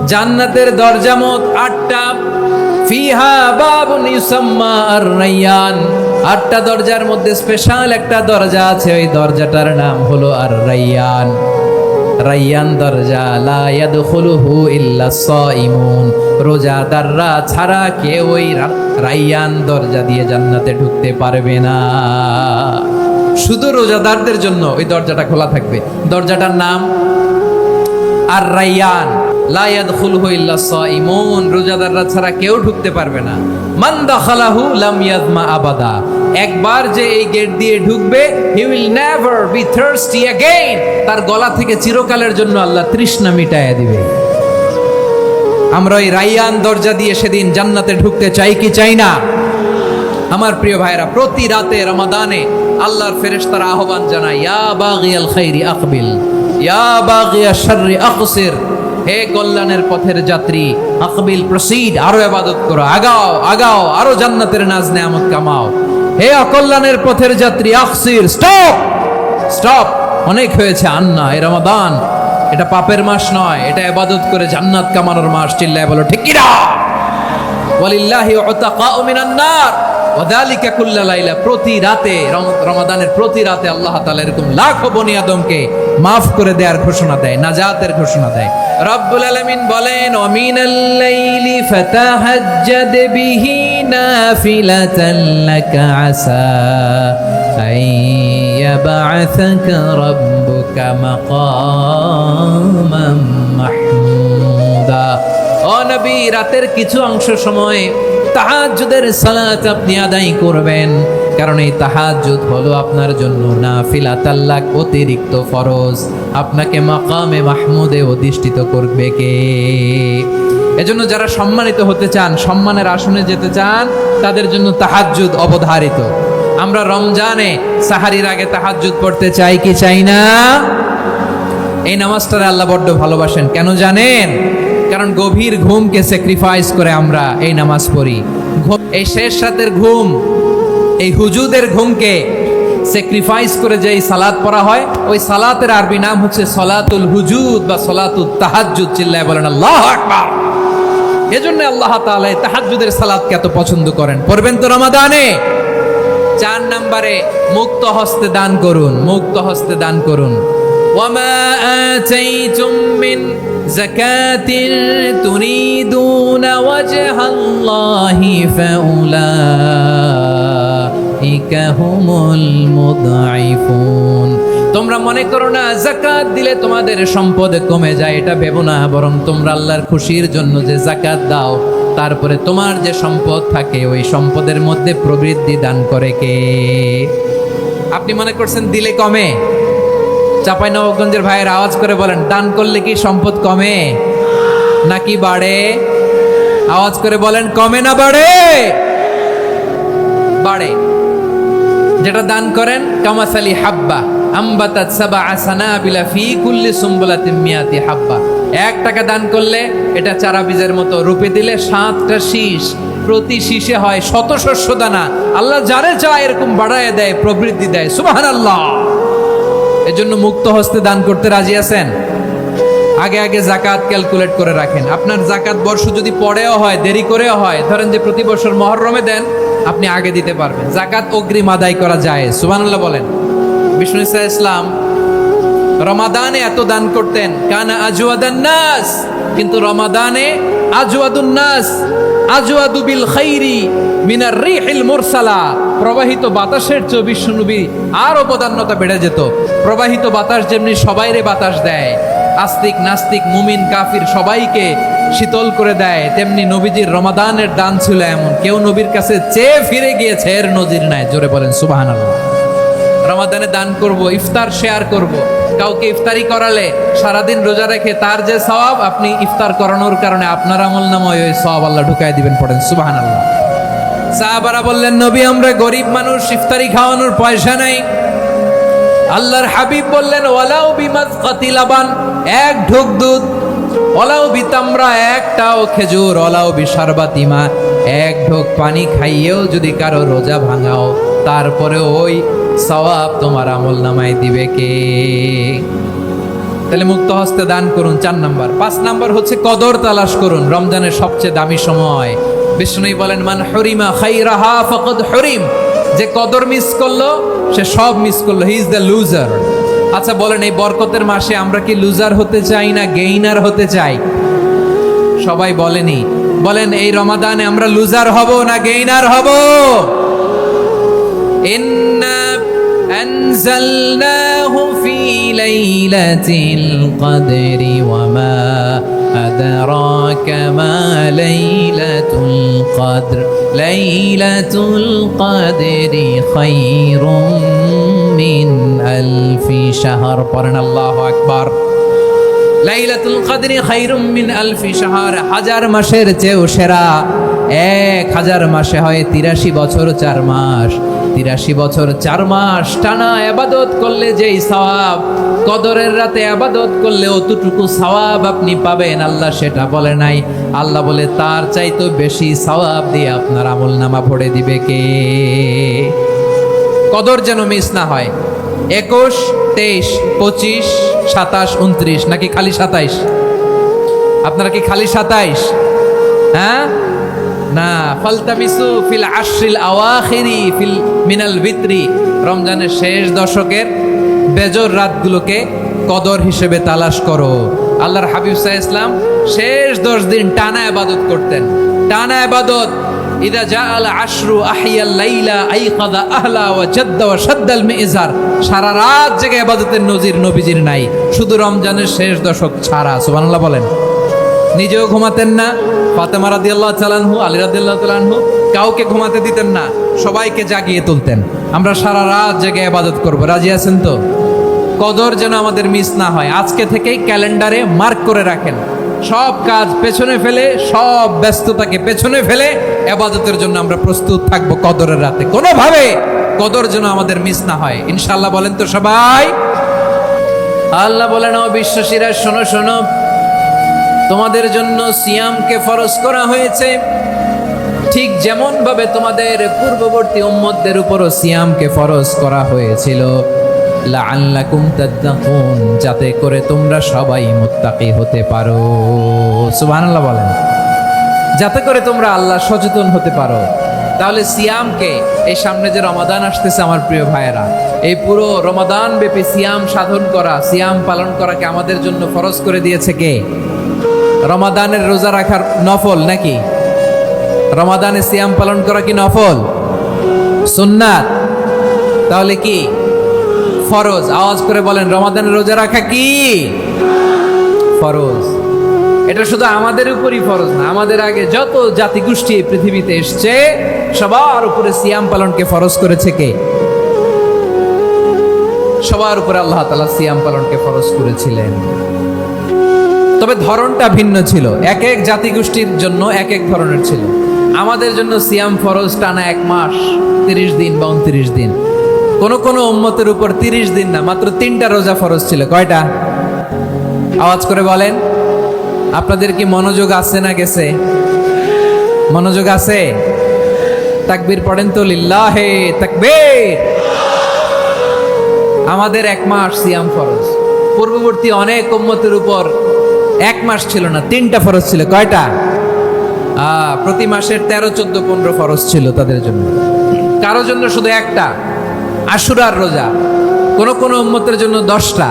জান্নাতের দরজা মোট 8টা। ফিহা বাবুন ইউসাম্মা আর-রায়্যান। 8টা দরজার মধ্যে স্পেশাল একটা দরজা আছে, ওই দরজাটার নাম হলো আর-রায়্যান। রায়্যান দরজা, লা ইয়াদখুলুহু ইল্লা সাইমুন। রোজাদাররা ছাড়া কেউ ওই রায়্যান দরজা দিয়ে জান্নাতে ঢুকতে পারবে না। শুধু রোজাদারদের জন্য ওই দরজাটা খোলা থাকবে। দরজাটার নাম আর-রায়্যান, লা ইয়াদখুলুহু ইল্লা সাইমুন। রোজাদাররা ছাড়া কেউ ঢুকতে পারবে না। মান দাখালাহু লাম ইয়াযমা আবাদা। একবার যে এই গেট দিয়ে ঢুকবে, he will never be thirsty again. তার গলা থেকে চিরকালের জন্য আল্লাহ তৃষ্ণা মিটায়া দিবে। আমরা এই রায়্যান দরজা দিয়ে সেদিন জান্নাতে ঢুকতে চাই কি চাই না? আমার প্রিয় ভাইরা, প্রতি রাতে রমাদানে আল্লাহর ফেরেশতারা আহ্বান জানায়, ইয়া বাগিয়াল খাইরি আকবিল, ইয়া বাগিয়াশ শাররি আকসির। হে কল্যাণের পথের যাত্রী, আকবিল, প্রসিড, আরো ইবাদত করো, আগাও আগাও, আরো জান্নাতের নাজ নেয়ামত কামাও। হে অকল্যাণের পথের যাত্রী, আকসির, স্টপ স্টপ, অনেক হয়েছে। আন্না, এই রমাদান এটা পাপের মাস নয়, এটা ইবাদত করে জান্নাত কামানোর মাস। চিল্লায় বলো ঠিক কি না? ওয়ালিল্লাহি উতাকাউ মিনান নার ওয়াদালিকা কুল্লা লাইলা। প্রতি রাতে, রমাদানের প্রতি রাতে আল্লাহ তাআলা এরকম লাখো বনি আদমকে মাফ করে দেওয়ার ঘোষণা দেয়, নাজাতের ঘোষণা দেয়। রব্বুল আলামিন বলেন, ওয়া মিনাল লাইলি ফাতাহাজ্জাদ বিহি নাফিলাতান লাকা আসা আইয়াবআসাকা রাব্বুকা মাকামান মাহমুদা। ও নবী, রাতের কিছু অংশ সময় তাহাজ্জুদের সালাত আপনি আদায় করবেন, কারণ এই তাহাজ্জুদ হলো আপনার জন্য নাফিলাতাল লাক, অতিরিক্ত ফরজ। আপনাকে মাকামে মাহমুদে অধিষ্ঠিত করবে কে? এজন্য যারা সম্মানিত হতে চান, সম্মানের আসনে যেতে চান, তাদের জন্য তাহাজ্জুদ অবধারিত। আমরা রমজানে সাহারির আগে তাহাজ্জুদ পড়তে চাই কি চাই না? এই নামাজটারে আল্লাহ বড্ড ভালোবাসেন। কেন জানেন? কারণ গভীর ঘুমকে স্যাক্রিফাইস করে আমরা এই নামাজ পড়ি। এই শেষ রাতের ঘুম, এই হুজুদের ঘুমকে স্যাক্রিফাইস করে যে সালাত পড়া হয়, ওই সালাতের আরবি নাম হচ্ছে সলাতুল হুজুদ বা সলাতুত তাহাজ্জুদ। চিল্লায় বলেন আল্লাহু আকবার। এজন্য আল্লাহ তাআলা তাহাজ্জুদের সালাতকে এত পছন্দ করেন। পড়বেন তো রমাদানে। 4 নম্বরে মুক্ত হস্তে দান করুন, মুক্ত হস্তে দান করুন। ওয়ামা আতাইতুম মিন যাকাতিন তুরিদুনা ওয়াজহাল্লাহি ফাউলাইকা হুমুল মুদঈফুন। তোমরা মনে করো না যাকাত দিলে তোমাদের সম্পদ কমে যায়, এটা ভেবো না। বরং তোমরা আল্লাহর খুশির জন্য যে যাকাত দাও, তারপরে তোমার যে সম্পদ থাকে ওই সম্পদের মধ্যে প্রবৃদ্ধি দান করে কে? আপনি মনে করছেন দিলে কমে? চাঁপাইনবাবগঞ্জের ভাইয়ের আওয়াজ করে বলেন, দান করলে কি সম্পদ কমে নাকি বাড়ে? আওয়াজ করে বলেন, কমে না বাড়ে? বাড়ে। যেটা দান করেন, কামাসালি হাব্বা আম্বাতাত সাবআ সানাবিলা ফি কুল্লি সুম্বুলাতিন মিয়াতি হাব্বা। 1 টাকা দান করলে এটা চারা বীজের মতো, রূপে দিলে 7টা শীষ, প্রতি শীষে হয় 100 শস্য দানা। আল্লাহ যারে চায় এরকম বাড়ায় দেয়, প্রবৃদ্ধি দেয়। সুবহানাল্লাহ। এজন্য মুক্ত হস্তে দান করতে রাজি আছেন? আগে আগে যাকাত ক্যালকুলেট করে রাখেন। আপনার যাকাত বর্ষ যদি পরেও হয়, দেরি করেও হয়, ধরেন যে প্রতি বছর মুহররমে দেন, আপনি আগে দিতে পারবেন। যাকাত অগ্রিম আদায় করা যায়। সুবহানাল্লাহ বলেন। বিষ্ণু ইসা ইসলাম রমাদানে এত দান করতেন, কানা আজওয়াদান নাস। কিন্তু রমাদানে আজওয়াদুন নাস আজওয়াদু বিল খাইরি মিনার রিহিল মুরসালা। প্রবাহিত বাতাসের চেয়ে বিশ্বনবী আর অবদান্যতা বেড়ে যেত। প্রবাহিত বাতাস যেমনি সবাইরে বাতাস দেয়, আস্তিক নাস্তিক মুমিন কাফির সবাইকে শীতল করে দেয়, তেমনি নবীজির রমাদানের দান ছিল এমন, কেউ নবীর কাছে চেয়ে ফিরে গিয়েছে এর নজির নাই। জোরে বলেন সুবহানাল্লাহ। রমাদানে দান করব, ইফতার শেয়ার করব। কাউকে ইফতারি করালে সারাদিন রোজা রেখে তার যে সওয়াব, আপনি ইফতার করানোর কারণে আপনার আমলনামায় ওই সওয়াব আল্লাহ ঢুকায় দিবেন। পড়েন সুবহানাল্লাহ। সাহাবারা বললেন, নবী আমরা গরিব মানুষ, ইফতারি খাওয়ানোর পয়সা নাই। আল্লাহর হাবিব বললেন, ওয়ালাউ বিমাজকাতি লাবান, 1 ঢোক দুধ, ওয়ালাউ বিতামরা, 1টাও খেজুর, ওয়ালাউ বিশারবাতিমা, 1 ঢোক পানি খাইয়েও যদি কারো রোজা ভাঙাও, তারপরে ওই সওয়াব তোমার আমলনামায় দিবে কে? তাহলে মুক্ত হস্তে দান করুন 4 নাম্বার। 5 নাম্বার হচ্ছে কদর তালাশ করুন, রমজানের সবচেয়ে দামি সময়। বিষ্ণু বলেন, মান হুরিমা খাইরাহা ফাকাদ হুরিম, যে কদর মিস করলো সে সব মিস করলো, হি ইজ দ্য লুজার। আচ্ছা বলেন, এই বরকতের মাসে আমরা কি লুজার হতে চাই না গেইনার হতে চাই? সবাই বলেনি, বলেন এই রমাদানে আমরা লুজার হব না গেইনার হব? ইন্না আনজালনাহু ফি লাইলাতিল কদরি ওয়া মা আদরাকা মা লাইলাতুল কদর লাইলাতুল কদরি খায়রুম মিন আলফি শাহর। পড়েন আল্লাহু আকবার। লাইলাতুল কদরি খায়রুম মিন আলফি শাহর, 1000 মাসের চেয়েও সেরা। 1000 মাসে হয় 83 বছর 4 মাস। 83 বছর 4 মাস টানা ইবাদত করলে যেই সওয়াব, কদরের রাতে ইবাদত করলে অতটুকু সওয়াব আপনি পাবেন, আল্লাহ সেটা বলে নাই। আল্লাহ বলে তার চাইতে বেশি সওয়াব দিয়ে আপনার আমলনামা ভরে দিবে কে? কদর যেন মিস না হয়। 21, 23, 25, 27, 29 নাকি খালি 27? আপনারা কি খালি 27? হ্যাঁ না, ফালতামিসু ফিল আশরিল আওয়াখিরি ফিল মিনাল ভিতরি, রমজানের শেষ দশকের বেজর রাতগুলোকে কদর হিসেবে তালাশ করো। আল্লাহর হাবিব সাল্লাল্লাহু আলাইহি ওয়াসাল্লাম শেষ 10 দিন টানা ইবাদত করতেন, টানা ইবাদত। ইদা জাআল আশরু আহিয়াল লাইলা আইকাদা আহলা ওয়া জাদ্দা ওয়া শাদ্দাল মিজার, সারা রাত জেগে ইবাদতের নজির নবীজির নাই, শুধু রমজানের শেষ দশক ছাড়া। সুবহানাল্লাহ বলেন। নিজেও ঘুমাতেন না, ফাতেমা রাদিয়াল্লাহু তাআলা আনহু, আলী রাদিয়াল্লাহু তাআলা আনহু কাউকে ঘুমাতে দিতেন না, সবাইকে জাগিয়ে তুলতেন। আমরা সারা রাত জেগে ইবাদত করব, রাজি আছেন তো? কদর যেন আমাদের মিস না হয়। আজকে থেকেই ক্যালেন্ডারে মার্ক করে রাখেন, সব কাজ পেছনে ফেলে, সব ব্যস্ততাকে পেছনে ফেলে ইবাদতের জন্য আমরা প্রস্তুত থাকবো কদরের রাতে। কোনোভাবে কদর যেন আমাদের মিস না হয়, ইনশাআল্লাহ। বলেন তো সবাই? আল্লাহ বলেন, ও বিশ্বাসীরা শোনো শোনো, তোমাদের জন্য সিয়ামকে ফরজ করা হয়েছে, ঠিক যেমন ভাবে তোমাদের পূর্ববর্তী উম্মতদের উপরও সিয়ামকে ফরজ করা হয়েছিল, লাআল্লাকুম তাত্তাকুন, যাতে করে তোমরা সবাই মুত্তাকি হতে পারো। সুবহানাল্লাহ বলেন। যাতে করে তোমরা আল্লাহ সচেতন হতে পারো। তাহলে সিয়ামকে, এই সামনে যে রমাদান আসতেছে আমার প্রিয় ভাইয়েরা, এই পুরো রমাদান ব্যাপী সিয়াম সাধন করা, সিয়াম পালন করাকে আমাদের জন্য ফরজ করে দিয়েছে কে? রমাদানের রোজা রাখার নফল নাকি? রমাদানে সিয়াম পালন করা কি নফল? সুন্নাত? তাহলে কি ফরজ? আওয়াজ করে বলেন, রমাদানের রোজা রাখা কি ফরজ? এটা শুধু আমাদের উপরই ফরজ না, আমাদের আগে যত জাতিগোষ্ঠী এই পৃথিবীতে এসছে সবার উপরে সিয়াম পালনকে ফরজ করেছে কে? সবার উপরে আল্লাহ তাআলা সিয়াম পালনকে ফরজ করেছিলেন। তবে ধরনটা ভিন্ন ছিল, এক এক জাতিগোষ্ঠীর জন্য এক এক ধরনের ছিল। আমাদের জন্য সিয়াম ফরজ টানা 1 মাস 30 দিন বা 29 দিন। কোন কোন উম্মতের উপর 30 দিন না, মাত্র 3টা রোজা ফরজ ছিল। কয়টা? আওয়াজ করে বলেন। আপনাদের কি মনোযোগ আছে না গেছে? মনোযোগ আছে? তাকবীর পড়েন তো, লিল্লাহে তাকবীর। আমাদের 1 মাস সিয়াম ফরজ, পূর্ববর্তী অনেক উম্মতের উপর 1 মাস ছিল না, 3টা ফরজ ছিল। কয়টা? প্রতি মাসের 13, 14, 15 ফরজ ছিল তাদের জন্য। কারো জন্য শুধু একটা, আশুরার রোজা। কোন কোন উম্মতের জন্য 10টা।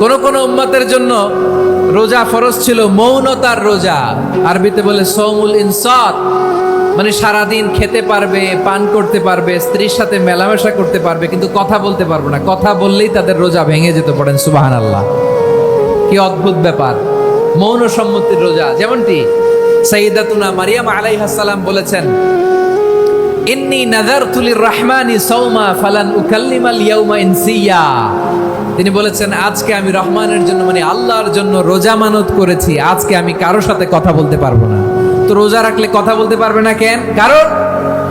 কোন কোন উম্মতের জন্য রোজা ফরজ ছিল মৌনতার রোজা, আরবিতে বলে সৌমুল ইনসাত, মানে সারাদিন খেতে পারবে, পান করতে পারবে, স্ত্রীর সাথে মেলামেশা করতে পারবে, কিন্তু কথা বলতে পারবে না। কথা বললেই তাদের রোজা ভেঙে যেত। পড়েন সুবহানাল্লাহ। কি অদ্ভুত ব্যাপার, মৌন সম্মতির রোজা। যেমনটি সাইয়্যিদাতুনা মারিয়াম আলাইহাস সালাম বলেছেন, ইন্নী নাযারতু লির-রাহমানি সাওমা ফালান উকাল্লিমাল ইয়াওমা ইনসিয়া। তিনি বলেছেন, আজকে আমি রহমানের জন্য, মানে আল্লাহর জন্য রোজা মানত করেছি, আজকে আমি কারোর সাথে কথা বলতে পারবো না। তো রোজা রাখলে কথা বলতে পারবে না কেন? কারণ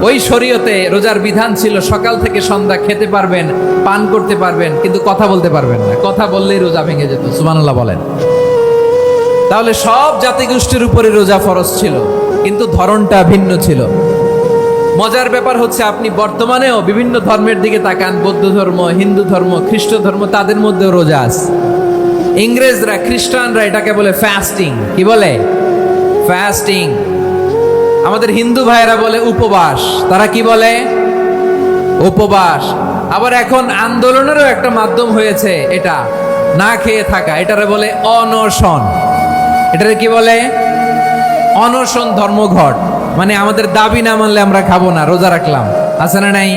ওই শরীয়তে রোজার বিধান ছিল সকাল থেকে সন্ধ্যা খেতে পারবেন, পান করতে পারবেন, কিন্তু কথা বলতে পারবেন না। কথা বললেই রোজা ভেঙে যেত। সুবহানাল্লাহ বলেন। তাহলে সব জাতিগোষ্ঠীর উপরে রোজা ফরজ ছিল, কিন্তু ধরনটা ভিন্ন ছিল। মজার ব্যাপার হচ্ছে, আপনি বর্তমানেও বিভিন্ন ধর্মের দিকে তাকান, বৌদ্ধ ধর্ম, হিন্দু ধর্ম, খ্রিস্ট ধর্ম, তাদের মধ্যেও রোজা আছে। ইংরেজরা, খ্রিস্টানরা এটাকে বলে ফাস্টিং। কি বলে? ফাস্টিং। আমাদের হিন্দু ভাইয়েরা বলে উপবাস। তারা কি বলে? উপবাস। আবার এখন আন্দোলনেরও একটা মাধ্যম হয়েছে এটা, না খেয়ে থাকা। এটারে বলে অনশন। এটারে কি বলে? অনশন ধর্মঘট। মানে আমাদের দাবি না মানলে আমরা খাবো না, রোজা রাখলাম। আছে না নাই?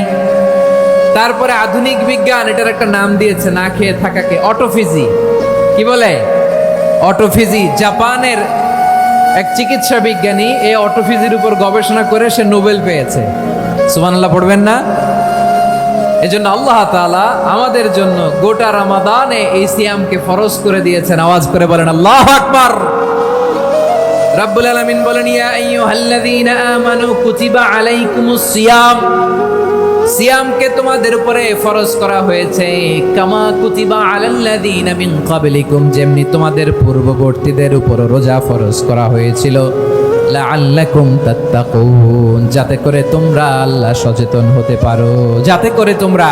তারপরে আধুনিক বিজ্ঞান এটার একটা নাম দিয়েছে না খেয়ে থাকাকে, অটোফিজি। কি বলে? অটোফিজি। জাপানের এক চিকিৎসা বিজ্ঞানী এই অটোফিজির উপর গবেষণা করে সে নোবেল পেয়েছে। সুবহানাল্লাহ পড়বেন না? এজন্য আল্লাহ তাআলা আমাদের জন্য গোটা রমাদানে এই সিয়ামকে ফরজ করে দিয়েছেন। আওয়াজ করে বলেন আল্লাহু আকবার। রাব্বুল আলামিন বলেন, ইয়া আইয়ুহাল্লাযীনা আমানু কুতিবা আলাইকুমুস সিয়াম। সিয়ামকে তোমাদের উপরে ফরজ করা হয়েছে, কামা কুতিবা আলাল্লাযীনা মিন ক্বাবলিকুম, যেমনি তোমাদের পূর্ববর্তীদের উপর রোজা ফরজ করা হয়েছিল, লাআল্লাকুম তাত্তাকুন, যাতে করে তোমরা আল্লাহ সচেতন হতে পারো, যাতে করে তোমরা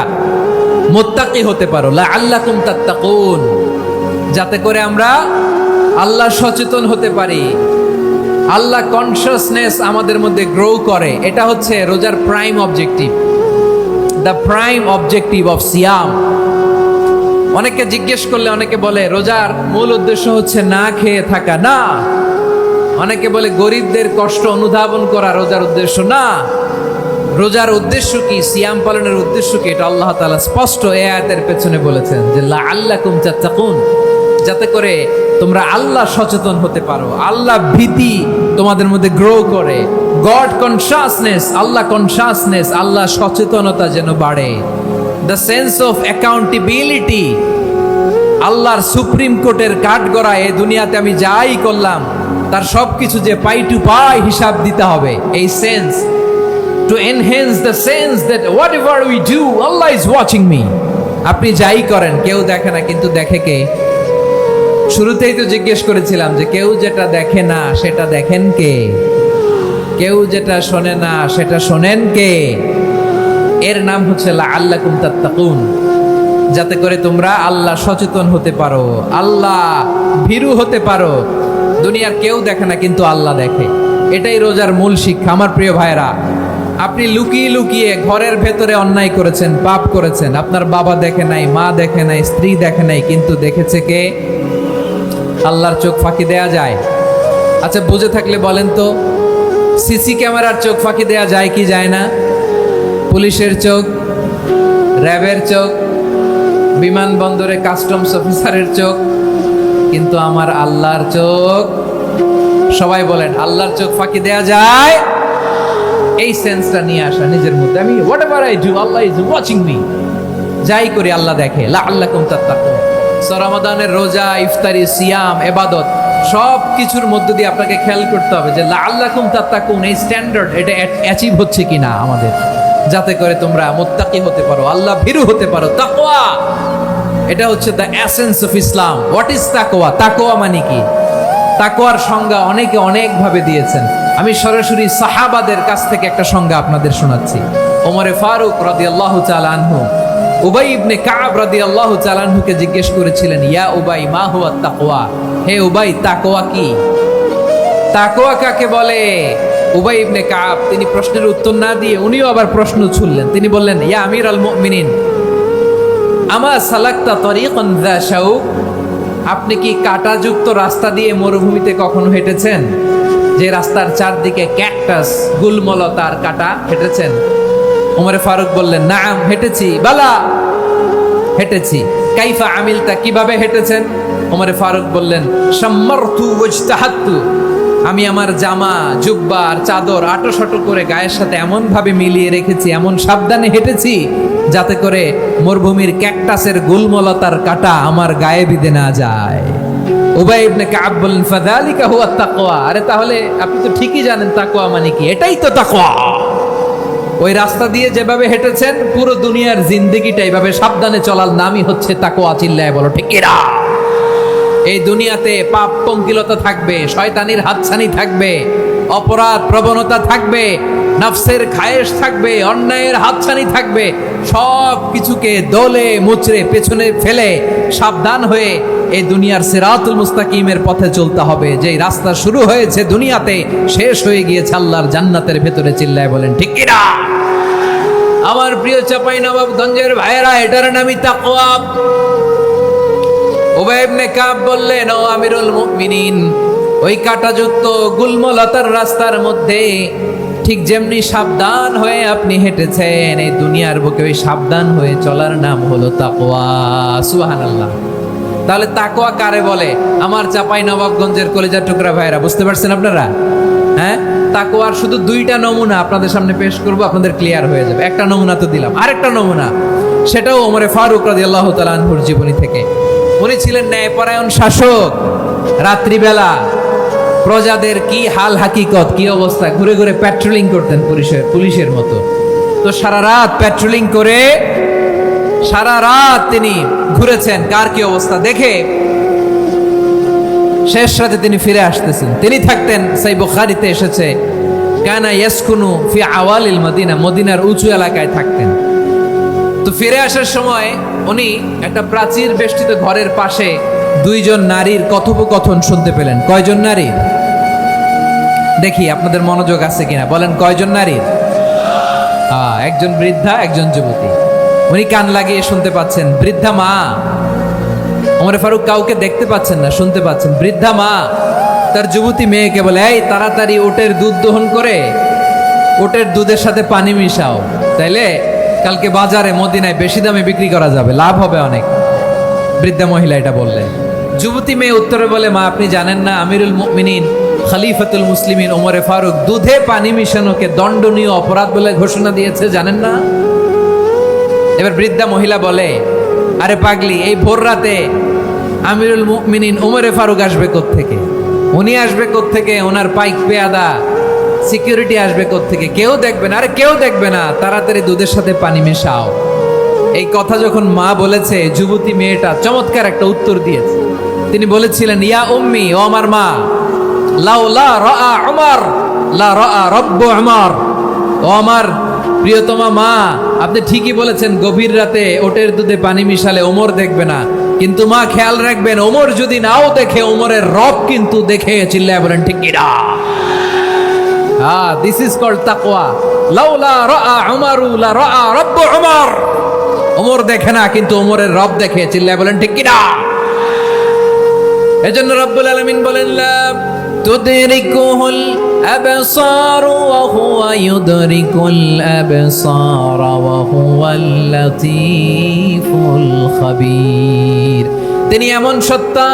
মুত্তাকি হতে পারো। লাআল্লাকুম তাত্তাকুন, যাতে করে আমরা আল্লাহ সচেতন হতে পারি, আল্লাহ কনসিয়াসনেস আমাদের মধ্যে গ্রো করে। এটা হচ্ছে রোজার prime objective, the prime objective of সিয়াম। অনেকে জিজ্ঞেস করলে অনেকে বলে রোজার মূল উদ্দেশ্য হচ্ছে না খেয়ে থাকা। না। অনেকে বলে গরিবদের কষ্ট অনুধাবন করা রোজার উদ্দেশ্য। না। রোজার উদ্দেশ্য কি? সিয়াম পালনের উদ্দেশ্য কি? এটা আল্লাহ তাআলা স্পষ্ট এই আয়াতের পেছনে বলেছেন যে লাআল্লাকুম তাত্তাকুন, যাতে করে তোমরা আল্লাহ সচেতন হতে পারো, আল্লাহ ভীতি তোমাদের মধ্যে গ্রো করে, গড কনসিয়াসনেস, আল্লাহ কনসিয়াসনেস, আল্লাহ সচেতনতা যেন বাড়ে, দ্য সেন্স অফ অ্যাকাউন্টেবিলিটি, আল্লাহর সুপ্রিম কোর্টের কাঠগড়া এই দুনিয়াতে আমি যাই করলাম তার সবকিছু যে পাই টু পাই হিসাব দিতে হবে, এই sense, to enhance the sense that what ever we do Allah is watching me. আপনি যাই করেন কেউ দেখে না, কিন্তু দেখে কে? শুরুতেই তো জিজ্ঞেস করেছিলাম যে কেউ যেটা দেখে না সেটা দেখেন কে? কেউ যেটা শোনে না সেটা শোনেন কে? এর নাম হচ্ছে লাআল্লাকুম তাত্তাকুন, যাতে করে তোমরা আল্লাহ সচেতন হতে পারো, আল্লাহ ভীরু হতে পারো। দুনিয়ার কেউ দেখে না, কিন্তু আল্লাহ দেখে। এটাই রোজার মূল শিক্ষা। আমার প্রিয় ভাইরা, আপনি লুকিয়ে লুকিয়ে ঘরের ভেতরে অন্যায় করেছেন, পাপ করেছেন, আপনার বাবা দেখে নাই, মা দেখে নাই, স্ত্রী দেখে নাই, কিন্তু দেখেছে কে? আল্লাহর চোখ ফাঁকি দেয়া যায়? আচ্ছা বুঝে থাকলে বলেন তো, সিসি ক্যামেরার চোখ ফাঁকি দেয়া যায় কি যায় না? পুলিশের চোখ, র্যাবের চোখ, বিমানবন্দরে কাস্টমস অফিসারের চোখ, কিন্তু আমার আল্লাহর চোখ? সবাই বলেন আল্লাহর চোখ ফাঁকি দেয়া যায়? এই সেন্সটা নিয়ে আসা নিজের মধ্যে, আমি what ever I do Allah is watching me, যাই করি আল্লাহ দেখে। লাআল্লাকুম তাত্তাকুন। রমাদানের রোজা, ইফতারি, সিয়াম, ইবাদত সব কিছুর মধ্য দিয়ে আপনাকে খেয়াল করতে হবে যে লাআল্লাকুম তাত্তাকুন এই স্ট্যান্ডার্ড এটা অ্যাচিভ হচ্ছে কিনা আমাদের, যাতে করে তোমরা মুত্তাকি হতে পারো, আল্লাহ ভীরু হতে পারো। তাকওয়া, এটা হচ্ছে the essence of Islam. What is তাকওয়া? তাকওয়া মানে কি? তাকওয়ার সংজ্ঞা অনেকে অনেক ভাবে দিয়েছেন। আমি সরাসরি সাহাবাদের কাছ থেকে একটা সংজ্ঞা আপনাদের শোনাচ্ছি। ওমরে ফারুক রাদিয়াল্লাহু তাআলা আনহু উবাই ইবনে কাব রাদিয়াল্লাহু তাআলা আনহুকে জিজ্ঞেস করেছিলেন, ইয়া উবাই মা হুয়া তাকওয়া? হে উবাই, তাকওয়া কি? তাকওয়া কাকে বলে? উবাই ইবনে কাব তিনি প্রশ্নের উত্তর না দিয়ে উনিও আবার প্রশ্ন ছুড়লেন। তিনি বললেন, ইয়া আমিরাল মুমিনিন, আমা সালাকতা তরিকান যা শাউক? আপনি কি কাঁটাযুক্ত রাস্তা দিয়ে মরুভূমিতে কখনো হেঁটেছেন? যে রাস্তার চারদিকে ক্যাকটাস, গুলমলতার কাঁটা, হেঁটেছেন? ওমরে ফারুক বললেন, নাম হেঁটেছি। বালা, হেঁটেছি। কাইফা আমিলতা, কিভাবে হেঁটেছেন? ওমরে ফারুক বললেন, শাম্মারতু ওয়াজতাহাতু, আমি আমার জামা, জুব্বা আর চাদর আটোসাটো করে গায়ের সাথে এমন ভাবে মিলিয়ে রেখেছি, এমন সাবধানে হেঁটেছি যাতে করে মরুভূমির ক্যাকটাসের গুলমলতার কাঁটা আমার গায়ে বিঁধে না যায়। উবাই ইবনে কাব বললেন, ফাযালিকা হুয়া তাকওয়া। আরে তাহলে আপনি তো ঠিকই জানেন তাকওয়া মানে কি, এটাই তো তাকওয়া। ওই রাস্তা দিয়ে যেভাবে হেঁটেছেন পুরো দুনিয়ার জিন্দেগিটা এইভাবে সাবধানে চলার নামই হচ্ছে তাকওয়া। চিল্লায় বলো ঠিক কিনা? এই দুনিয়াতে পাপ পঙ্কিলতা থাকবে, শয়তানির হাতছানি থাকবে, অপরাধ প্রবণতা থাকবে, নফসের খায়েশ থাকবে, অন্যায়ের হাতছানি থাকবে। সব কিছুকে দলে মুচড়ে পেছনে ফেলে সাবধান হয়ে এই দুনিয়ার সিরাতুল মুস্তাকিমের পথে চলতে হবে। যেই রাস্তা শুরু হয়েছে দুনিয়াতে, শেষ হয়ে গিয়েছে আল্লাহর জান্নাতের ভেতরে। চিল্লায় বলেন ঠিক কি না? আমার প্রিয় চাঁপাইনবাবগঞ্জের ভাইয়েরা, এটার নামই তাকওয়া। উবাই ইবনে কাব বললেন, ও আমিরুল মুমিনিন, ওই কাঁটাযুক্ত গুল্মলতার রাস্তার মধ্যে ঠিক যেমনি সাবধান হয়ে আপনি হেঁটেছেন, এই দুনিয়ার বুকে ওই সাবধান হয়ে চলার নাম হলো তাকওয়া। সুবহানাল্লাহ। তাহলে তাকওয়া কারে বলে? আমার চাঁপাইনবাবগঞ্জের কলিজার টুকরা ভাইরা, বুঝতে পারছেন আপনারা? হ্যাঁ, তাকওয়ার শুধু দুইটা নমুনা আপনাদের সামনে পেশ করব, আপনাদের ক্লিয়ার হয়ে যাবে। একটা নমুনা তো দিলাম, আরেকটা নমুনা, সেটাও ওমরে ফারুক রাদিয়াল্লাহু তাআলা আনহুর জীবনী থেকে। উনি ছিলেন ন্যায়পরায়ণ শাসক। রাত্রিবেলা প্রজাদের কি হাল হাকিকত, কি অবস্থা, ঘুরে ঘুরে প্যাট্রোলিং করতেন পুলিশের মতো। তো সারা রাত প্যাট্রোলিং করে সারা রাত তিনি ঘুরেছেন কার কি অবস্থা দেখে। শেষ রাতে তিনি ফিরে আসতেছেন। তিনি থাকতেন, সেই বুখারীতে এসেছে, কানা ইয়াসকুনু ফি আওয়ালিল মদিনা, মদিনার উঁচু এলাকায় থাকতেন। তো ফিরে আসার সময় উনি একটা প্রাচীর বেষ্টিত ঘরের পাশে দুইজন নারীর কথোপকথন শুনতে পেলেন। কয়জন নারীর? দেখি আপনাদের মনোযোগ আছে কিনা, বলেন কয়জন নারীর? একজন বৃদ্ধা, একজন যুবতী। উনি কান লাগিয়ে শুনতে পাচ্ছেন। বৃদ্ধা মা, ওমর ফারুক কাউকে দেখতে পাচ্ছেন না, শুনতে পাচ্ছেন। বৃদ্ধা মা তার যুবতী মেয়েকে বলে, এই তাড়াতাড়ি ওটের দুধ দহন করে ওটের দুধের সাথে পানি মিশাও, তাইলে কালকে বাজারে মদিনায় বেশি দামে বিক্রি করা যাবে, লাভ হবে অনেক। বৃদ্ধা মহিলা এটা বললেন। যুবতী মেয়ে উত্তরে বলে, মা আপনি জানেন না আমিরুল মুমিনিন খলিফাতুল মুসলিমিন ওমরে ফারুক দুধে পানি মিশানোকে দণ্ডনীয় অপরাধ বলে ঘোষণা দিয়েছে, জানেন না? এবার বৃদ্ধা মহিলা বলে, আরে পাগলি, এই ভোর রাতে আমিরুল মুমিনিন ওমরে ফারুক আসবে কোত্থেকে? উনি আসবে কোত্থেকে? ওনার পাইক পেয়াদা সিকিউরিটি আসবে কোত্থেকে? কেউ দেখবে না। আরে কেউ দেখবে না, তাড়াতাড়ি দুধের সাথে পানি মেশাও। এই কথা যখন মা বলেছে, যুবতী মেয়েটা চমৎকার একটা উত্তর দিয়েছে। তিনি বলেছিলেন, ইয়া উম্মি, ও আমার মা, লাউলা রাআ উমর লা রাআ রব্বু উমর। ও আমার প্রিয়তমা মা, আপনি ঠিকই বলেছেন, গভীর রাতে ওটের দুধে পানি মিশালে ওমর দেখবে না, কিন্তু মা খেয়াল রাখবেন, ওমর যদি নাও দেখে, ওমরের রব কিন্তু দেখে। চিল্লায় বলেন ঠিক কি না? দিস ইজ কল্ড তাকওয়া। লাউলা রাআ উমরু লা রাআ রব্বু উমর। ওমর দেখে না, কিন্তু ওমরের রব দেখে। চিল্লায় বলেন ঠিক কি না? এজন্য রব্বুল আলামিন বলেন, লা তুদরিকুহুল আবসার ওয়া হুয়া ইউদরিকুল আবসার ওয়া হুয়াল লাতীফুল খাবীর। তিনি এমন সত্তা,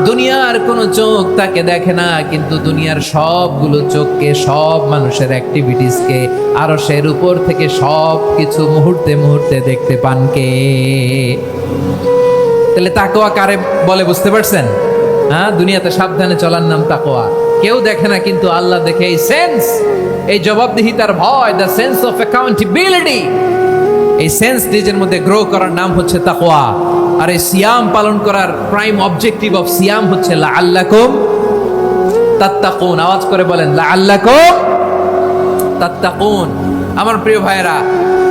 দুনিয়ার কোনো চোখ তাকে দেখে না, কিন্তু দুনিয়ার সবগুলো চোখকে, সব মানুষের অ্যাক্টিভিটিসকে আরশের উপর থেকে সব কিছু মুহূর্তে মুহূর্তে দেখতে পান কে? তাহলে তাকওয়া কারে বলে, বুঝতে পারছেন? হ্যাঁ, দুনিয়াতে সাবধানে চলার নাম তাকওয়া। কেউ দেখে না, কিন্তু আল্লাহ দেখে। এই সেন্স, এই জবাবদিহিতার ভয়, দ্য সেন্স অফ অ্যাকাউন্টেবিলিটি, এই সেন্স নিজের মধ্যে গ্রো করার নাম হচ্ছে তাকওয়া। আর এই সিয়াম পালন করার প্রাইম অবজেক্টিভ অফ সিয়াম হচ্ছে লাআল্লাকুম তাত্তাকুন। আওয়াজ করে বলেন, লাআল্লাকুম তাত্তাকুন। আমার প্রিয় ভাইয়েরা,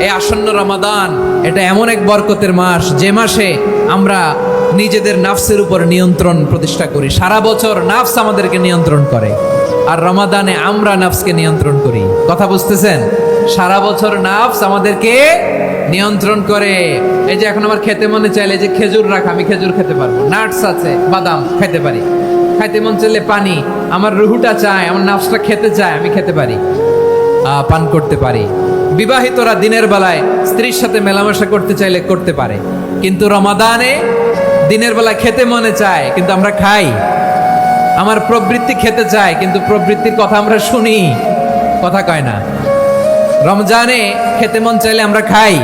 এই আসন্ন রমাদান, এটা এমন এক বরকতের মাস, যে মাসে আমরা নিজেদের নাফসের উপর নিয়ন্ত্রণ প্রতিষ্ঠা করি। সারা বছর নাফস আমাদেরকে নিয়ন্ত্রণ করে, আর রমাদানে আমরা নাফসকে নিয়ন্ত্রণ করি। কথা বুঝতেছেন? সারা বছর নাফস আমাদেরকে নিয়ন্ত্রণ করে। এই যে এখন আমার খেতে মনে চাইলে, যে খেজুর রাখা, আমি খেজুর খেতে পারবো, নাটস আছে, বাদাম খেতে পারি। খাইতে মন চাইলে পানি, আমার রুহুটা চায়, আমার নাফসটা খেতে চায়, আমি খেতে পারি, পান করতে পারি। বিবাহিতরা দিনের বেলায় স্ত্রীর সাথে মেলামেশা করতে চাইলে করতে পারে, কিন্তু রমাদানে দিনের বেলায় খেতে মনে চায়, কিন্তু আমরা খাই। আমার প্রবৃত্তি খেতে চায়, কিন্তু প্রবৃত্তির কথা আমরা শুনি, কথা কয় না। রমজানে খেতে মন চাইলে আমরা খাই,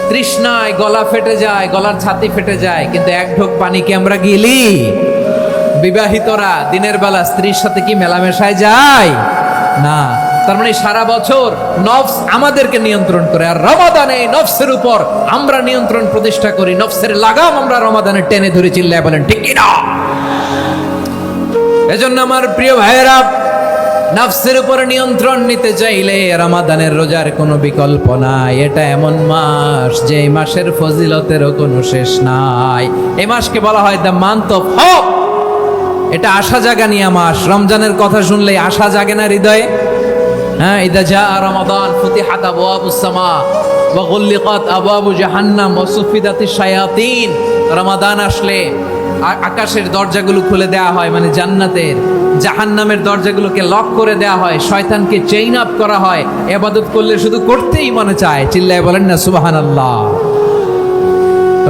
তৃষ্ণায় গলা ফেটে যায়, গলার ছাতি ফেটে যায়, কিন্তু এক ঢোক পানি কি আমরা গিলি? বিবাহিতরা দিনের বেলা স্ত্রীর সাথে কি মেলামেশায় যায় না? তার মানে সারা বছর নফস আমাদেরকে নিয়ন্ত্রণ করে, আর রমাদানে নফসের উপর আমরা নিয়ন্ত্রণ প্রতিষ্ঠা করি। নফসের লাগাম আমরা রমাদানে টেনে ধরে। চিল্লায় বলেন ঠিক কি না? এজন্য আমার প্রিয় ভাইয়েরা, নাফসের উপর নিয়ন্ত্রণ নিতে চাইলে রমাদানের রোজার কোনো বিকল্প নাই। এটা এমন মাস যে এই মাসের ফজিলতেরও কোনো শেষ নাই। এই মাসকে বলা হয় দ্য মান্থ অফ হোপ। এটা আশা জাগানিয়া মাস। রমজানের কথা শুনলেই আশা জাগে না হৃদয়ে? হ্যাঁ, ইদা জা রমাদান ফুতিহাত আবওয়াবুস সামা ওয়া গুল্লিকাত আবওয়াবু জাহান্নাম ওয়া সুফিদাতিশ শায়াতিন। রমাদান আসলে আকাশের দরজাগুলো খুলে দেওয়া হয়, মানে জান্নাতের। জাহান্নামের দরজাগুলোকে লক করে দেওয়া হয়, শয়তানকে চেইন আপ করা হয়। ইবাদত করলে শুধু করতেই মনে চায়। চিল্লায় বলেন না সুবহানাল্লাহ।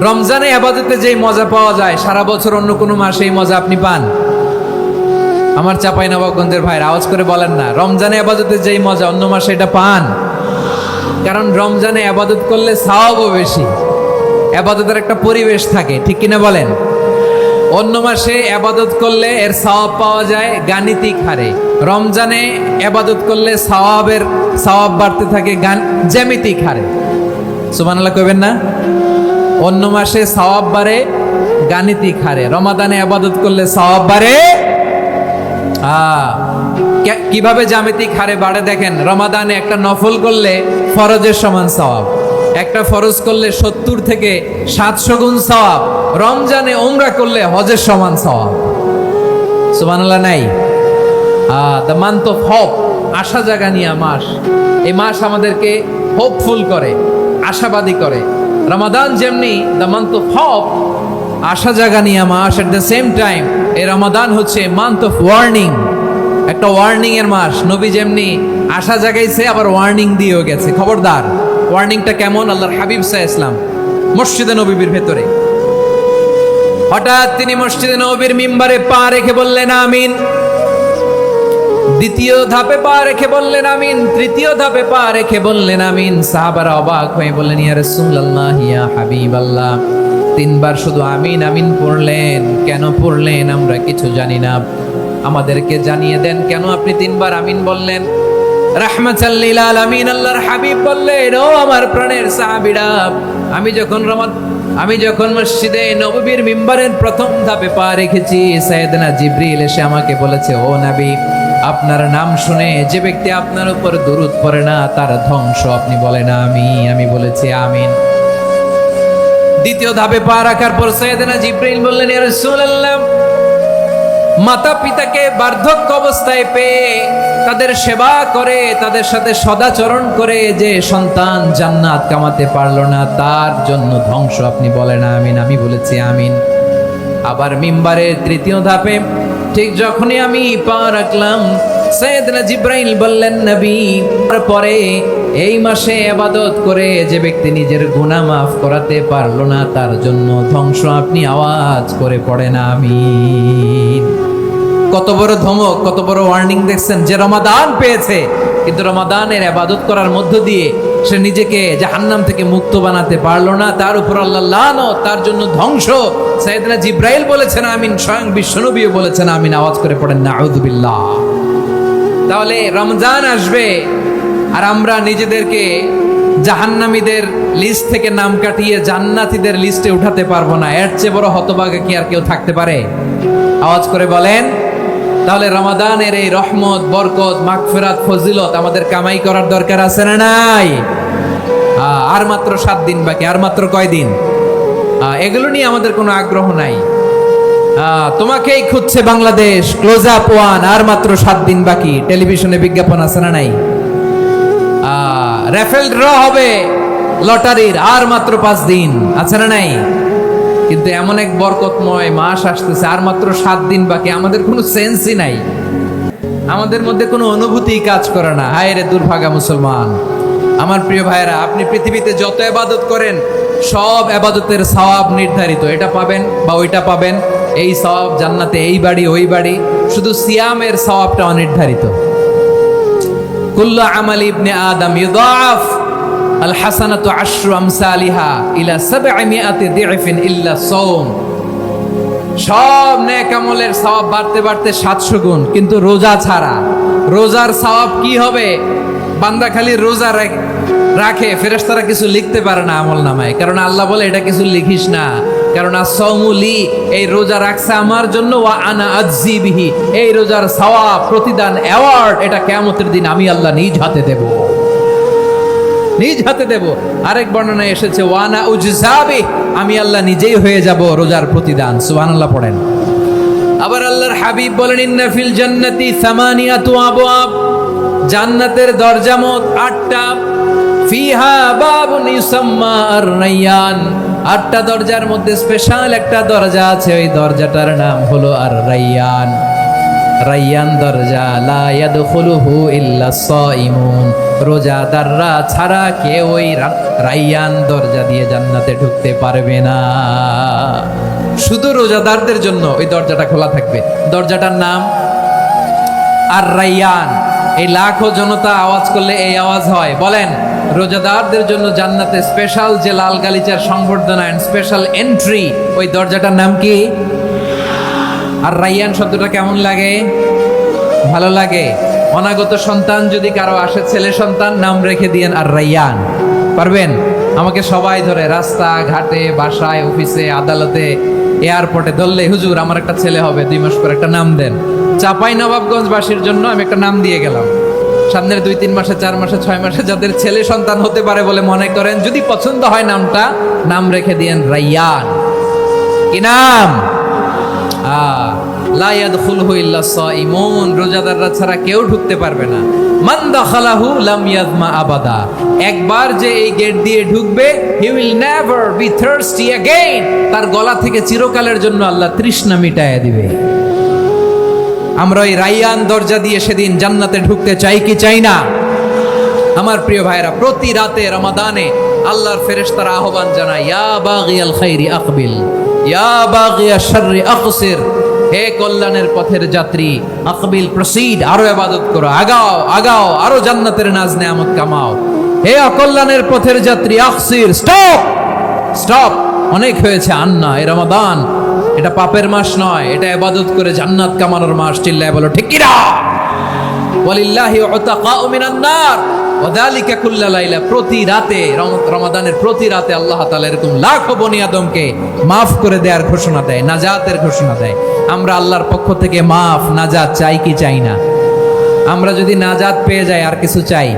রমজানে ইবাদতে যেই মজা পাওয়া যায় সারা বছর অন্য কোনো মাসে এই মজা আপনি পান? আমার চাঁপাইনবাবগঞ্জের ভাইরা আওয়াজ করে বলেন না, রমজানে ইবাদতে যেই মজা অন্য মাসে এটা পান? কারণ রমজানে ইবাদত করলে সওয়াবও বেশি, ইবাদতের একটা পরিবেশ থাকে, ঠিক কিনা বলেন? অন্য মাসে ইবাদত করলে এর সওয়াব পাওয়া যায় গাণিতিক হারে, রমজানে ইবাদত করলে সওয়াব বাড়তে থাকে জ্যামিতিক হারে। সুবহানাল্লাহ কইবেন না? অন্য মাসে সওয়াব বাড়ে গাণিতিক হারে, রমাদানে ইবাদত করলে সওয়াব বাড়ে কিভাবে জ্যামিতিক হারে বাড়ে দেখেন। রমাদানে একটা নফল করলে ফরজের সমান সওয়াব, একটা ফরজ করলে 70 থেকে 700 গুণ সওয়াব। রমজানে উমরা করলে হজের সমান সওয়াব। সুবহানাল্লাহ নাই? দ্য মান্থ অফ হোপ, আশা জাগানিয়া মাস। এই মাস আমাদেরকে হোপফুল করে, আশাবাদী করে। রমাদান যেমনি দ্য মান্থ অফ হোপ, আশা জাগানিয়া মাস, এট দ্য সেম টাইম এই রমাদান হচ্ছে মান্থ অফ ওয়ার্নিং, একটা ওয়ার্নিং এর মাস। নবী যেমনি আশা জাগাইছে আবার ওয়ার্নিং দিয়েও গেছে, খবরদার। ওয়ার্নিংটা কেমন? আল্লাহর হাবিব সাল্লাল্লাহু আলাইহি ওয়াসাল্লাম মসজিদে নববীর ভেতরে হঠাৎ তিনি মসজিদে নববীর মিম্বারে পা রেখে বললেন আমিন। দ্বিতীয় ধাপে পা রেখে বললেন আমিন, তৃতীয় ধাপে পা রেখে বললেন আমিন। সাহাবারা অবাক হয়ে বললেন ইয়া রাসূলুল্লাহ, ইয়া হাবিবাল্লাহ, 3 বার শুধু আমিন আমিন পড়লেন, কেন পড়লেন আমরা কিছু জানি না, আমাদেরকে জানিয়ে দেন কেন আপনি 3 বার আমিন বললেন। রাহমাতাল লিল আলামিন আল্লাহর হাবিব বললেন, ও আমার প্রাণের সাহাবীরা, আমি যখন মসজিদে নববীর মিম্বারের প্রথম ধাপে পা রেখেছি, সাইয়েদনা জিবরিল এসে আমাকে বলেছে, ও নবী, আপনার নাম শুনে যে ব্যক্তি আপনার উপর দুরূদ পড়ে না তার ধ্বংস। আপনি বলেন আমি বলেছি আমিন। দ্বিতীয় ধাপে পা রাখার পর সাইয়েদনা জিবরিল বললেন, ইয়া রাসূলুল্লাহ, মাতা পিতাকে বার্ধক্য অবস্থায় পেয়ে তাদের সেবা করে, তাদের সাথে সদাচরণ করে যে সন্তান জান্নাত কামাতে পারলো না তার জন্য ধ্বংস। আপনি বলেন আমিন। আমি বলেছি আমিন। আবার মিম্বারের তৃতীয় ধাপে ঠিক যখনই আমি পা রাখলাম, সাইয়েদনা জিবরাইল বললেন, নবী, পরে এই মাসে ইবাদত করে যে ব্যক্তি নিজের গুনাহ মাফ করাতে পারলো না তার জন্য ধ্বংস। আপনি আওয়াজ করে পড়েন আমিন। কত বড় ধমক, কত বড় ওয়ার্নিং দেখছেন। যে রমাদান পেয়েছে কিন্তু রমাদানের ইবাদত করার মধ্য দিয়ে সে নিজেকে জাহান্নাম থেকে মুক্ত বানাতে পারলো না, তার উপর আল্লাহ লানত, তার জন্য ধ্বংস। সাইয়েদনা জিবরাইল বলেছেন আমিন, স্বয়ং বিশ্বনবীও বলেছেন আমিন। আওয়াজ করে পড়েন নাউযুবিল্লাহ। তাহলে রমজান আসবে আর আমরা নিজেদেরকে জাহান্নামীদের লিস্ট থেকে নাম কাটিয়ে জান্নাতীদের লিস্টে উঠাতে পারবো না। এর চেয়ে বড় হতভাগা কি আর কেউ থাকতে পারে? আওয়াজ করে বলেন। তাহলে রমাদানের এই রহমত, বরকত, মাগফিরাত, ফজিলত আমাদের কামাই করার দরকার আছে না নাই? আর মাত্র 7 দিন বাকি। আর মাত্র কয় দিন? এগুলো নিয়ে আমাদের কোনো আগ্রহ নাই। তোমাকেই খুঁজছে বাংলাদেশ, ক্লোজ আপ 1, আর মাত্র 7 দিন বাকি। টেলিভিশনে বিজ্ঞাপন আছে না নাই? রেফেল ড্র হবে লটারির, আর মাত্র 5 দিন, আছে না নাই? কিন্তু এমন এক বরকতময় মাস আসতেছে, আর মাত্র 7 দিন বাকি। আমাদের কোনো সেন্সই নাই, আমাদের মধ্যে কোনো অনুভূতি কাজ করে না। হায় রে দুর্ভাগা মুসলমান। আমার প্রিয় ভাইরা, আপনি পৃথিবীতে যত ইবাদত করেন সব ইবাদতের সওয়াব নির্ধারিত। এটা পাবেন বা ওইটা পাবেন, এই সওয়াব জান্নাতে, এই বাড়ি ওই বাড়ি। শুধু সিয়ামের সওয়াবটা অনির্ধারিত। কুল্লু আমালি ইবনে আদম ইউদাআফ আল হাসানাতু আশরু আমসালিহা ইলা 700 দি'ফিন ইল্লা সাওম। সব নেক আমলের সওয়াব বাড়তে বাড়তে 700 গুণ, কিন্তু রোজা ছাড়া। রোজার সওয়াব কি হবে? বান্দা খালি রোজা রাখে, ফেরেশতারা কিছু লিখতে পারে না আমল নামায়, কারণ আল্লাহ বলে এটা কিছু লিখিস না, কারণ আসসাউমুলি, এই রোজা রাখছে আমার জন্য, ওয়া আনা আজজি বিহি, এই রোজার সওয়াব, প্রতিদান, অ্যাওয়ার্ড এটা কিয়ামতের দিন আমি আল্লাহ নিজ হাতে দেব, নিজ হাতে দেব। আরেক বর্ণনায় এসেছে ওয়ানা উজজাবি, আমি আল্লাহ নিজেই হয়ে যাব রোজার প্রতিদান। সুবহানাল্লাহ পড়েন। আবার আল্লাহর হাবিব বলেন ইন্না ফিল জান্নাতি সামানিয়াতু আবওয়াব, জান্নাতের দরজা মোট 8টা, ফিহা বাবুন ইউসাম্মা আর-রায়্যান, 8টা দরজার মধ্যে স্পেশাল একটা দরজা আছে, ওই দরজাটার নাম হলো আর-রায়্যান। রায়্যান দরজা, লা ইয়াদখুলুহু ইল্লা সাইমুন, রোজাদাররা ছাড়া কেউ ওই রায়্যান দরজা দিয়ে জান্নাতে ঢুকতে পারবে না। শুধু রোজাদারদের জন্য ওই দরজাটা খোলা থাকবে। দরজাটার নাম আর-রায়্যান। এই লাখো জনতা আওয়াজ করলে এই আওয়াজ হয়, বলেন রোজাদারদের জন্য জান্নাতে স্পেশাল যে লাল গালিচার সংবর্ধনা এন্ড স্পেশাল এন্ট্রি, ওই দরজাটার নাম কি? আর রায়্যান শব্দটা কেমন লাগে? ভালো লাগে। অনাগত সন্তান যদি কারো আসে, ছেলে সন্তান, নাম রেখে দিয়েন আর রায়্যান। পারবেন? আমাকে সবাই ধরে রাস্তা ঘাটে, বাসায়, অফিসে, আদালতে, এয়ারপোর্টে ধরলে, হুজুর আমার একটা ছেলে হবে 2 মাস পর, একটা নাম দেন। চাপাই নবাবগঞ্জবাসীর জন্য আমি একটা নাম দিয়ে গেলাম। সামনের 2-3 মাসে, 4 মাসে, 6 মাসে যাদের ছেলে সন্তান হতে পারে বলে মনে করেন, যদি পছন্দ হয় নামটা, নাম রেখে দিয়েন রায়্যান। কি নাম? লা ইয়াদখুলহু ইল্লা সাইমুন, রোজাদাররা ছাড়া কেউ ঢুকতে পারবে না। মান দাখালাহু লাম ইয়াযমা আবাদা, একবার যে এই গেট দিয়ে ঢুকবে, he will never be thirsty again, তার গলা থেকে চিরকালের জন্য আল্লাহ তৃষ্ণা মিটায়া দিবে। আমরা ওই রায়্যান দরজা দিয়ে সেদিন জান্নাতে ঢুকতে চাই কি চাই না? আমার প্রিয় ভাইরা, প্রতি রাতে রমাদানে আল্লাহর ফেরেশতারা আহ্বান জানায়, ইয়া বাগিয়াল খাইরি আকবিল, ইয়া বাগিয়াশ শাররি আকসির, হে কল্যাণের পথের যাত্রী, আকবিল প্রসিড, আরো ইবাদত করো, আগাও আগাও, আরো জান্নাতের নাজ নেয়ামত কামাও। হে অকল্যাণের পথের যাত্রী, আকসির, স্টপ স্টপ, অনেক হয়েছে। আন্না, এই রমাদান এটা পাপের মাস নয়, এটা ইবাদত করে জান্নাত কামানোর মাস। চিল্লায় বলো ঠিক কিনা? ওয়ালিল্লাহি উতাকাউ মিনান নার ওয়া যালিকা কুল্লা লাইলা, প্রতি রাতে, রমাদানের প্রতি রাতে আল্লাহ তাআলা এরকম লাখো বনি আদমকে মাফ করে দেওয়ার ঘোষণা দেয়, নাজাতের ঘোষণা দেয়। আমরা আল্লাহর পক্ষ থেকে মাফ, নাজাত চাই কি চাই না? আমরা যদি নাজাত পেয়ে যাই আর কিছু চাই?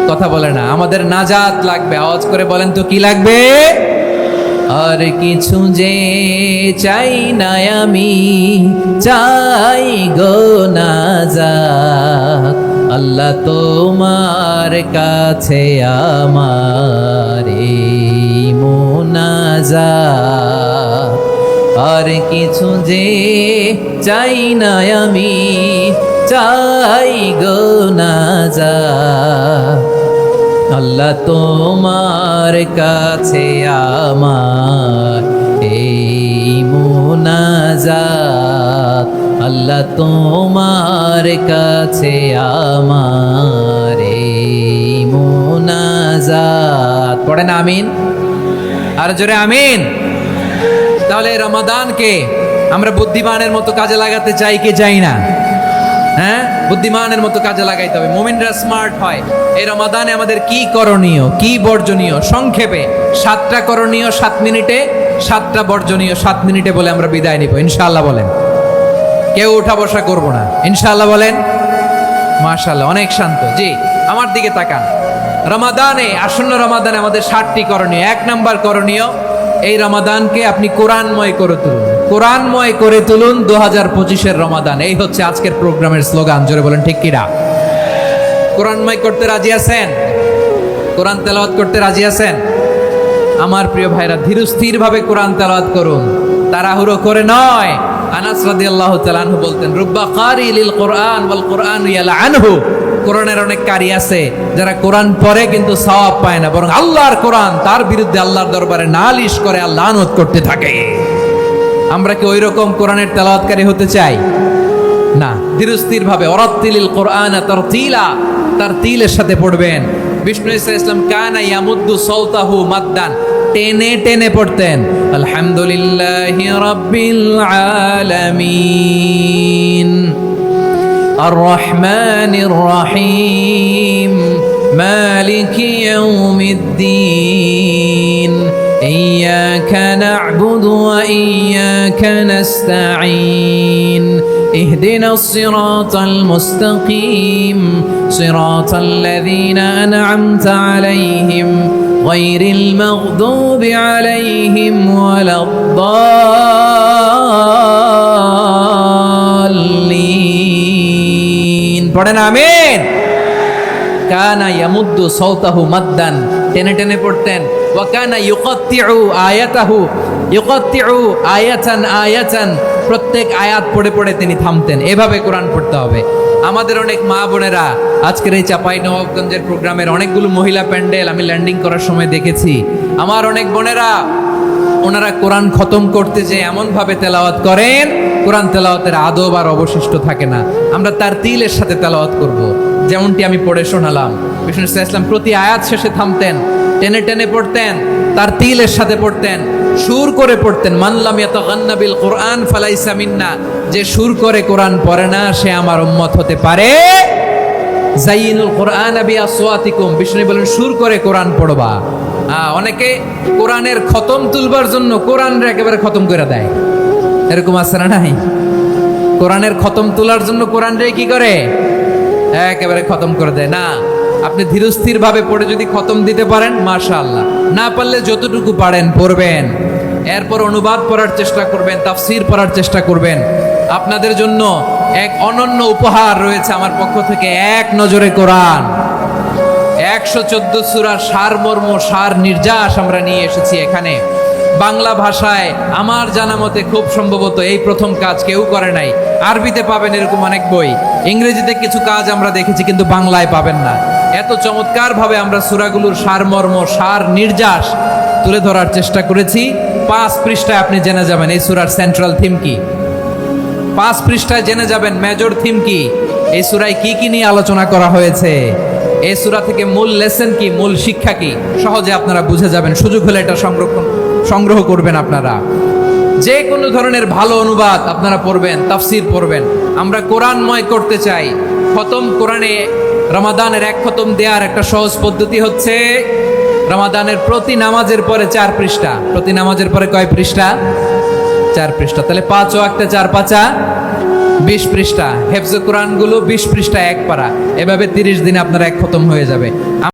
কথা বলে না। আমাদের নাজাত লাগবে। আওয়াজ করে বলেন তো কি লাগবে? আর কিছু যে চাই না আমি, চাই গো নাজাত, আল্লাহ তোমার কাছে আমার এই মুনাজাত। আর কিছু যে চাই না আমি, চাই গো নাজাত, আল্লাহ তোমার কাছে আমার এই মুনাজাত, আল্লাহ তোমার কাছে আমার এই মুনাজাত। পড়েন আমিন, আর জোরে আমিন। তাহলে রমাদানকে আমরা বুদ্ধিমানের মতো কাজে লাগাতে চাই কি চাই না? হ্যাঁ, বুদ্ধিমানের মতো কাজে লাগাইতে হবে। মুমিনরা স্মার্ট হয়। এই রমাদানে আমাদের কি করণীয়, কি বর্জনীয়? সংক্ষেপে 7টা করণীয় 7 মিনিটে, 7টা বর্জনীয় 7 মিনিটে বলে আমরা বিদায় নিব ইনশাআল্লাহ। বলেন, কেউ উঠা বসা করব না ইনশাআল্লাহ। বলেন মাশাআল্লাহ, অনেক শান্ত। জি, আমার দিকে তাকান। রমাদানে, আসন্ন রমাদানে আমাদের 7টি করণীয়। 1 নাম্বার করণীয়, এই রমাদানকে আপনি কোরআনময় করে তুলুন। কোরআনময় করে তুলুন 2025-এর রমাদান। এই হচ্ছে আজকের প্রোগ্রামের স্লোগান। জোরে বলেন ঠিক কিনা? কোরআনময় করতে রাজি আছেন? কোরআন তেলাওয়াত করতে রাজি আছেন? আমার প্রিয় ভাইরা, ধীরস্থির ভাবে কোরআন তেলাওয়াত করুন, তাড়াহুড়ো করে নয়। আনাস রাদিয়াল্লাহু তাআলা আনহু বলতেন, রুব্বা কারি লিল কোরআন ওয়াল কোরআন ইয়ালআনহু, কোরআনের অনেক কারি আছে যারা কোরআন পড়ে কিন্তু সওয়াব পায় না, বরং আল্লাহর কোরআন তার বিরুদ্ধে আল্লাহর দরবারে নালিশ করে, আল্লাহ লানত করতে থাকে। আমরা কি ওই রকম কোরআনের তেলাওয়াতকারী হতে চাই? না। ধীরস্থির ভাবে, ওয়ারাত্তিলিল কোরআন তারতিলা, তারতিলের সাথে পড়বেন। বিষ্ণু ইসা ইসলাম কানা ইয়ামুদ্দু সাওতাহু মাদ্দান, টেনে টেনে পড়তেন। আলহামদুলিল্লাহি রাব্বিল আলামিন আর রহমানির রহিম মালিকি ইয়াউমিদ্দিন ইয়্যাকা না'বুদু ওয়া ইয়্যাকা নাস্তাঈন ইহদিনাস সিরাতাল মুস্তাকিম সিরাতাল লাযীনা আন'আমতা আলাইহিম গায়রিল মাগদুবি আলাইহিম ওয়ালাদ-দাল্লিন। পড়েন আমিন। কানা ইয়ামুদ্দু সাওতাহু মাদ্দান, টেনে টেনে পড়তেন। ওয়া কানা ইউকাত্তিউ আয়াতাহু, ইউকাত্তিউ আয়াতান আয়াতান, প্রত্যেক আয়াত পড়ে পড়ে তিনি থামতেন। এভাবে কোরআন পড়তে হবে। আমাদের অনেক মা বোনেরা আজকের এই চাঁপাইনবাবগঞ্জের প্রোগ্রামের অনেকগুলো মহিলা প্যান্ডেল আমি ল্যান্ডিং করার সময় দেখেছি। আমার অনেক বোনেরা ওনারা কোরআন খতম করতে যে এমনভাবে তেলাওয়াত করেন, কোরআন তেলাওয়াতের আদব আর অবশিষ্ট থাকে না। আমরা তার তিলের সাথে তেলাওয়াত করব, যেমনটি আমি পড়ে শোনালাম। বিষ্ণু ইসলাম প্রতি আয়াত শেষে থামতেন, টেনে টেনে পড়তেন, তার তিলের সাথে পড়তেন, সুর করে পড়তেন। মানলাম ইয়াতাগান্না বিল কোরআন ফালাইসা মিন্না, যে সুর করে কোরআন পড়ে না সে আমার উম্মত হতে পারে। জাইনুল কোরআন বিআসওয়াতিকুম, বিষ্ণু বলেন সুর করে কোরআন পড়বা। অনেকে কোরআনের খতম তুলবার জন্য কোরআনরে একেবারে খতম করে দেয়, এরকম আছে না নাই? কোরআনের খতম তোলার জন্য কোরআনরে কি করে? একেবারে খতম করে দেয় না। আপনি ধীরস্থির ভাবে পড়ে যদি খতম দিতে পারেন মাশাআল্লাহ, না পারলে যতটুকু পারেন পড়বেন, এরপর অনুবাদ পড়ার চেষ্টা করবেন, তাফসীর পড়ার চেষ্টা করবেন। আপনাদের জন্য এক অনন্য উপহার রয়েছে আমার পক্ষ থেকে, এক নজরে কোরআন। 114 সূরার সারমর্ম, সার নির্যাস আমরা নিয়ে এসেছি এখানে বাংলা ভাষায়। আমার জানা মতে খুব সম্ভবত এই প্রথম কাজ, কেউ করে নাই। আরবিতে পাবেন এরকম অনেক বই, ইংরেজিতে কিছু কাজ আমরা দেখেছি, কিন্তু বাংলায় পাবেন না। এত চমৎকার ভাবে আমরা সূরাগুলোর সারমর্ম, সার নির্যাস তুলে ধরার চেষ্টা করেছি। 5 পৃষ্ঠায় আপনি জেনে যাবেন এই সূরার সেন্ট্রাল থিম কি। 5 পৃষ্ঠায় জেনে যাবেন মেজর থিম কি, এই সূরায় কি কি নিয়ে আলোচনা করা হয়েছে, এই সূরা থেকে মূল লেসন কি, মূল শিক্ষা কি, সহজে আপনারা বুঝে যাবেন। সুযোগ হলে এটা সংগ্রহ করবেন আপনারা। যে কোনো ধরনের ভালো অনুবাদ আপনারা পড়বেন, তাফসীর পড়বেন। আমরা কোরআনময় করতে চাই। খতম কোরআনে রমাদানের 1 খতম দেওয়ার একটা সহজ পদ্ধতি হচ্ছে রমাদানের প্রতি নামাজের পরে 4 পৃষ্ঠা। প্রতি নামাজের পরে কয় পৃষ্ঠা? 4 পৃষ্ঠা। তাহলে 5 ওয়াক্তে 4 পাঁচা 20 পৃষ্ঠা। হেফজে কোরআনগুলো 20 পৃষ্ঠা 1 পারা। এভাবে 30 দিনে আপনার 1 খতম হয়ে যাবে।